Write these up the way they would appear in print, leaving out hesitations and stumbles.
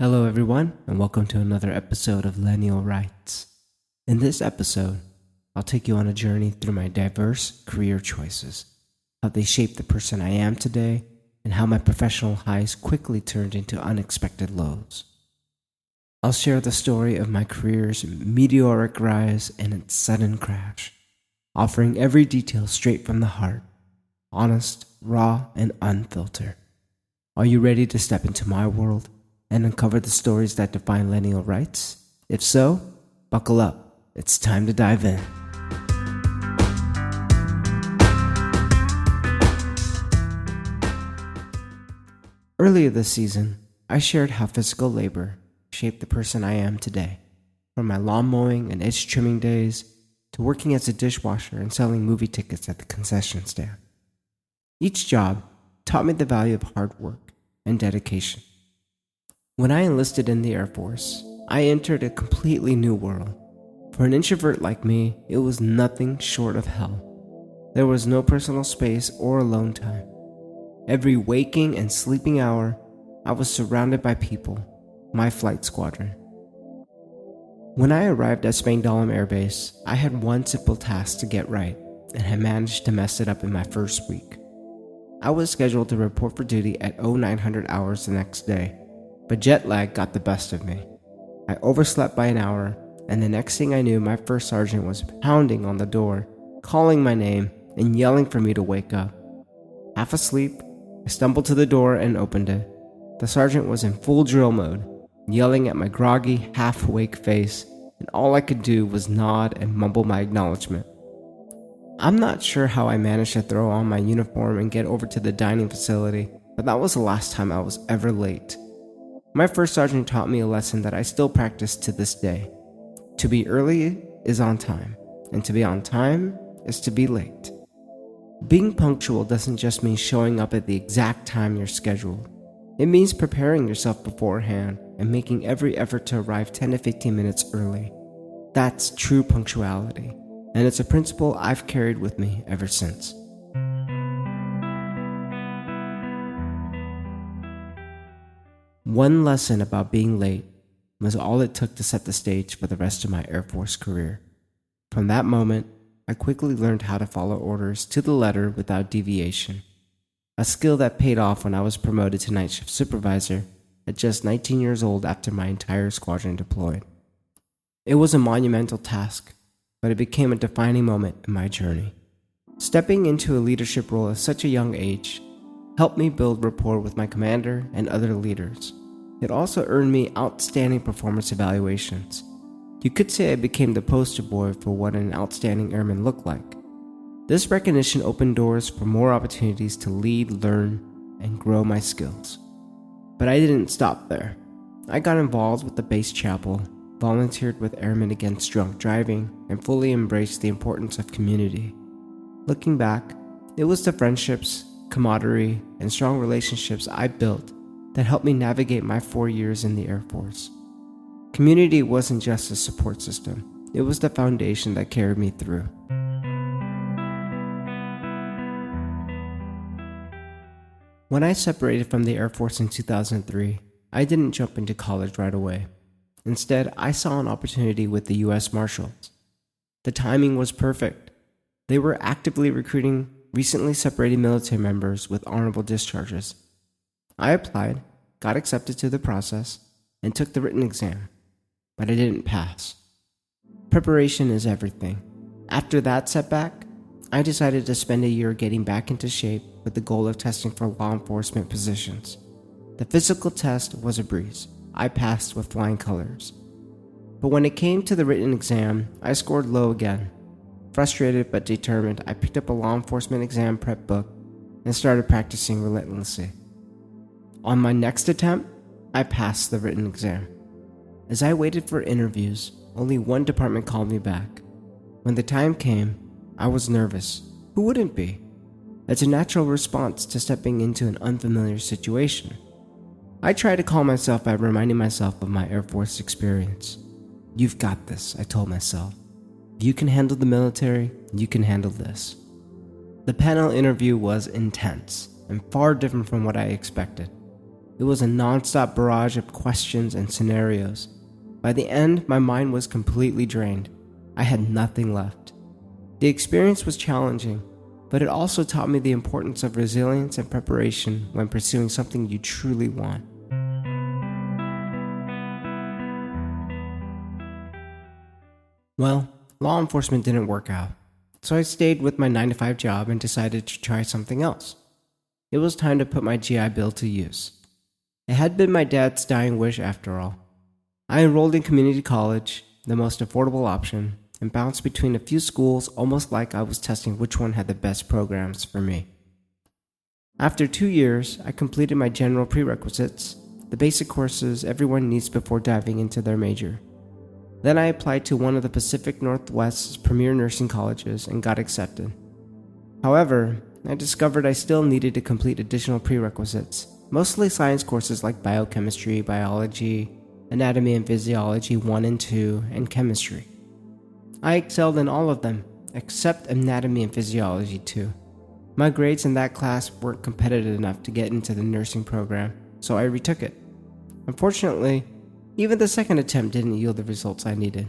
Hello, everyone, and welcome to another episode of Lineal Rights. In this episode, I'll take you on a journey through my diverse career choices, how they shaped the person I am today, and how my professional highs quickly turned into unexpected lows. I'll share the story of my career's meteoric rise and its sudden crash, offering every detail straight from the heart, honest, raw, and unfiltered. Are you ready to step into my world and uncover the stories that define lineal rights? If so, buckle up. It's time to dive in. Earlier this season, I shared how physical labor shaped the person I am today. From my lawn mowing and edge trimming days to working as a dishwasher and selling movie tickets at the concession stand. Each job taught me the value of hard work and dedication. When I enlisted in the Air Force, I entered a completely new world. For an introvert like me, it was nothing short of hell. There was no personal space or alone time. Every waking and sleeping hour, I was surrounded by people, my flight squadron. When I arrived at Spangdahlem Air Base, I had one simple task to get right, and had managed to mess it up in my first week. I was scheduled to report for duty at 0900 hours the next day, but jet lag got the best of me. I overslept by an hour, and the next thing I knew, my first sergeant was pounding on the door, calling my name, and yelling for me to wake up. Half asleep, I stumbled to the door and opened it. The sergeant was in full drill mode, yelling at my groggy, half-awake face, and all I could do was nod and mumble my acknowledgement. I'm not sure how I managed to throw on my uniform and get over to the dining facility, but that was the last time I was ever late. My first sergeant taught me a lesson that I still practice to this day. To be early is on time, and to be on time is to be late. Being punctual doesn't just mean showing up at the exact time you're scheduled. It means preparing yourself beforehand and making every effort to arrive 10 to 15 minutes early. That's true punctuality, and it's a principle I've carried with me ever since. One lesson about being late was all it took to set the stage for the rest of my Air Force career. From that moment, I quickly learned how to follow orders to the letter without deviation, a skill that paid off when I was promoted to night shift supervisor at just 19 years old after my entire squadron deployed. It was a monumental task, but it became a defining moment in my journey. Stepping into a leadership role at such a young age helped me build rapport with my commander and other leaders. It also earned me outstanding performance evaluations. You could say I became the poster boy for what an outstanding airman looked like. This recognition opened doors for more opportunities to lead, learn, and grow my skills. But I didn't stop there. I got involved with the base chapel, volunteered with Airmen Against Drunk Driving, and fully embraced the importance of community. Looking back, it was the friendships, camaraderie, and strong relationships I built that helped me navigate my 4 years in the Air Force. Community wasn't just a support system, it was the foundation that carried me through. When I separated from the Air Force in 2003, I didn't jump into college right away. Instead, I saw an opportunity with the U.S. Marshals. The timing was perfect. They were actively recruiting recently separated military members with honorable discharges. I applied, got accepted to the process, and took the written exam, but I didn't pass. Preparation is everything. After that setback, I decided to spend a year getting back into shape with the goal of testing for law enforcement positions. The physical test was a breeze. I passed with flying colors. But when it came to the written exam, I scored low again. Frustrated but determined, I picked up a law enforcement exam prep book and started practicing relentlessly. On my next attempt, I passed the written exam. As I waited for interviews, only one department called me back. When the time came, I was nervous. Who wouldn't be? It's a natural response to stepping into an unfamiliar situation. I tried to calm myself by reminding myself of my Air Force experience. You've got this, I told myself. If you can handle the military, you can handle this. The panel interview was intense and far different from what I expected. It was a nonstop barrage of questions and scenarios. By the end, my mind was completely drained. I had nothing left. The experience was challenging, but it also taught me the importance of resilience and preparation when pursuing something you truly want. Well, law enforcement didn't work out, so I stayed with my 9-to-5 job and decided to try something else. It was time to put my GI Bill to use. It had been my dad's dying wish after all. I enrolled in community college, the most affordable option, and bounced between a few schools almost like I was testing which one had the best programs for me. After 2 years, I completed my general prerequisites, the basic courses everyone needs before diving into their major. Then I applied to one of the Pacific Northwest's premier nursing colleges and got accepted. However, I discovered I still needed to complete additional prerequisites, mostly science courses like biochemistry, biology, anatomy and physiology 1 and 2, and chemistry. I excelled in all of them, except anatomy and physiology 2. My grades in that class weren't competitive enough to get into the nursing program, so I retook it. Unfortunately, even the second attempt didn't yield the results I needed.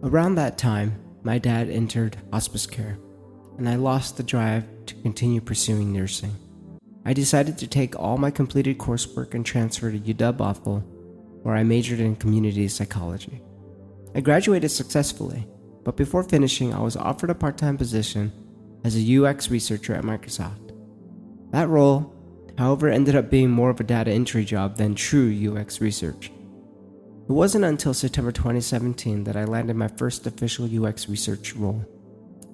Around that time, my dad entered hospice care, and I lost the drive to continue pursuing nursing. I decided to take all my completed coursework and transfer to UW-Bethel, where I majored in community psychology. I graduated successfully, but before finishing, I was offered a part-time position as a UX researcher at Microsoft. That role, however, ended up being more of a data entry job than true UX research. It wasn't until September 2017 that I landed my first official UX research role.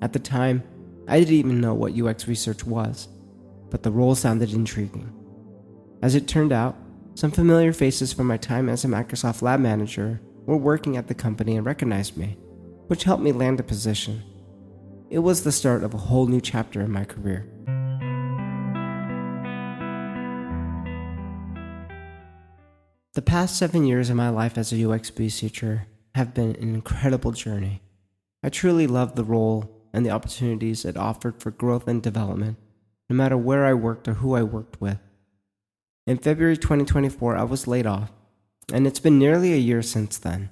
At the time, I didn't even know what UX research was, but the role sounded intriguing. As it turned out, some familiar faces from my time as a Microsoft lab manager were working at the company and recognized me, which helped me land a position. It was the start of a whole new chapter in my career. The past 7 years of my life as a UX researcher have been an incredible journey. I truly loved the role and the opportunities it offered for growth and development, no matter where I worked or who I worked with. In February 2024, I was laid off, and it's been nearly a year since then.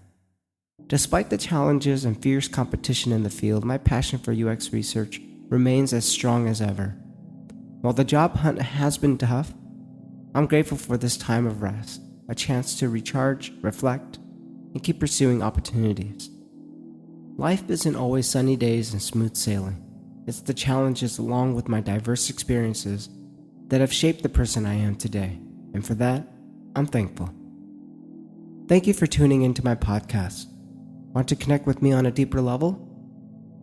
Despite the challenges and fierce competition in the field, my passion for UX research remains as strong as ever. While the job hunt has been tough, I'm grateful for this time of rest, a chance to recharge, reflect, and keep pursuing opportunities. Life isn't always sunny days and smooth sailing. It's the challenges along with my diverse experiences that have shaped the person I am today, and for that, I'm thankful. Thank you for tuning into my podcast. Want to connect with me on a deeper level?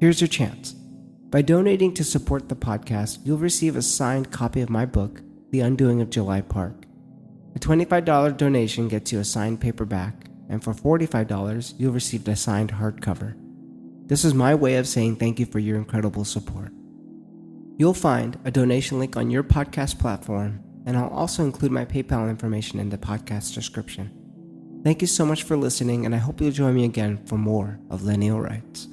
Here's your chance. By donating to support the podcast, you'll receive a signed copy of my book, The Undoing of July Park. A $25 donation gets you a signed paperback, and for $45, you'll receive a signed hardcover. This is my way of saying thank you for your incredible support. You'll find a donation link on your podcast platform, and I'll also include my PayPal information in the podcast description. Thank you so much for listening, and I hope you'll join me again for more of Lineal Rights.